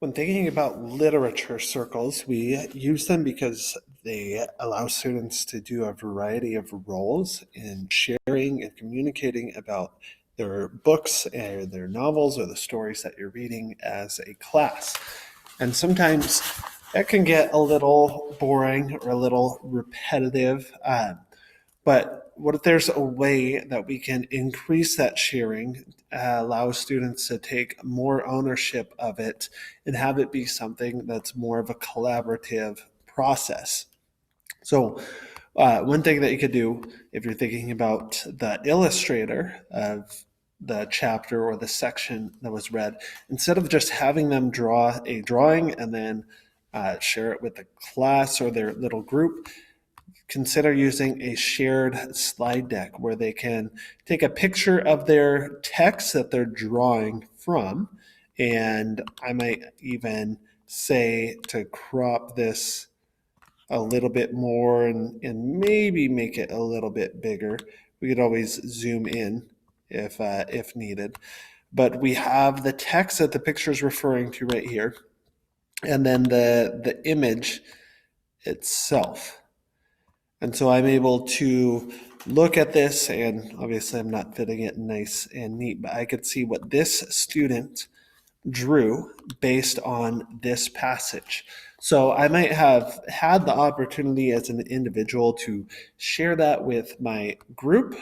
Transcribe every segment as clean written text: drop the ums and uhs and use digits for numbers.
When thinking about literature circles, we use them because they allow students to do a variety of roles in sharing and communicating about their books or their novels or the stories that you're reading as a class. And sometimes that can get a little boring or a little repetitive. But what if there's a way that we can increase that sharing, allow students to take more ownership of it, and have it be something that's more of a collaborative process? So, one thing that you could do if you're thinking about the illustrator of the chapter or the section that was read, instead of just having them draw a drawing and then share it with the class or their little group, consider using a shared slide deck where they can take a picture of their text that they're drawing from. And I might even say to crop this a little bit more and maybe make it a little bit bigger. We could always zoom in if needed. But we have the text that the picture is referring to right here, and then the image itself. And so I'm able to look at this, and obviously I'm not fitting it nice and neat, but I could see what this student drew based on this passage. So I might have had the opportunity as an individual to share that with my group,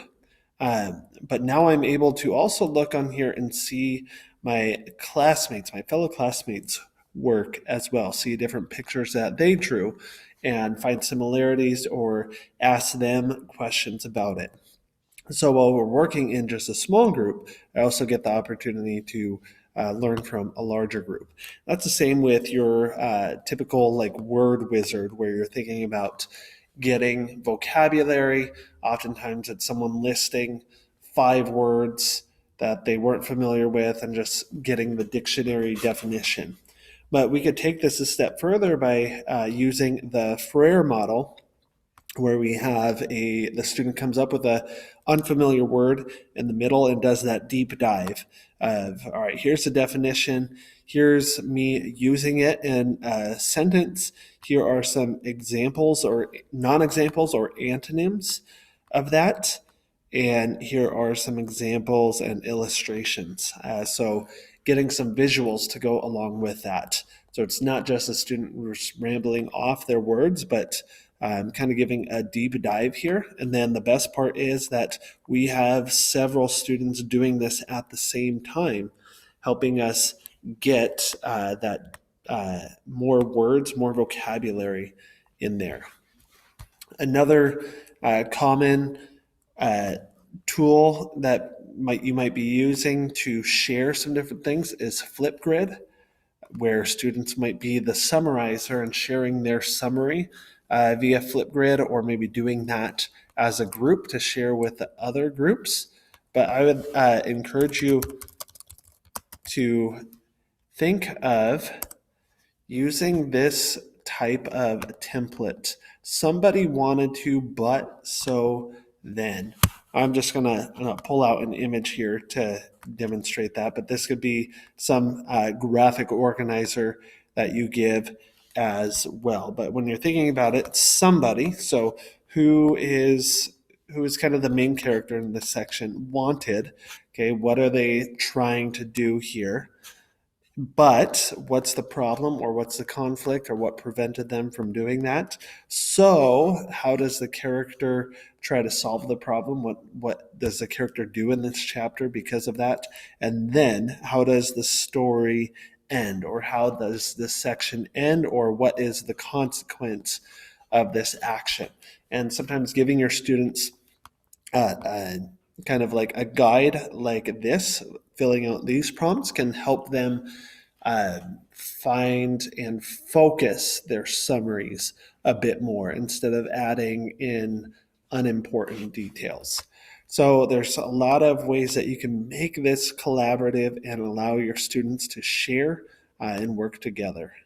but now I'm able to also look on here and see my classmates, my fellow classmates' work as well, see different pictures that they drew and find similarities or ask them questions about it. So while we're working in just a small group, I also get the opportunity to learn from a larger group. That's the same with your typical like word wizard, where you're thinking about getting vocabulary. Oftentimes, it's someone listing 5 words that they weren't familiar with and just getting the dictionary definition. But we could take this a step further by using the Frere model, where we have the student comes up with a unfamiliar word in the middle and does that deep dive of, all right, here's the definition, here's me using it in a sentence, here are some examples or non-examples or antonyms of that, and here are some examples and illustrations. So getting some visuals to go along with that, so it's not just a student rambling off their words, but kind of giving a deep dive here. And then the best part is that we have several students doing this at the same time, helping us get that more words, more vocabulary in there. Another common uh, tool that you might be using to share some different things is Flipgrid, where students might be the summarizer and sharing their summary via Flipgrid, or maybe doing that as a group to share with the other groups. But I would encourage you to think of using this type of template. Somebody wanted to, but so then. I'm just gonna pull out an image here to demonstrate that, but this could be some graphic organizer that you give as well. But when you're thinking about it, somebody, so who is kind of the main character in this section, wanted, okay, what are they trying to do here? But what's the problem, or what's the conflict, or what prevented them from doing that? So how does the character try to solve the problem? What does the character do in this chapter because of that? And then how does the story end, or how does this section end, or what is the consequence of this action? And sometimes giving your students uh, kind of like a guide like this, filling out these prompts, can help them find and focus their summaries a bit more instead of adding in unimportant details. So there's a lot of ways that you can make this collaborative and allow your students to share and work together.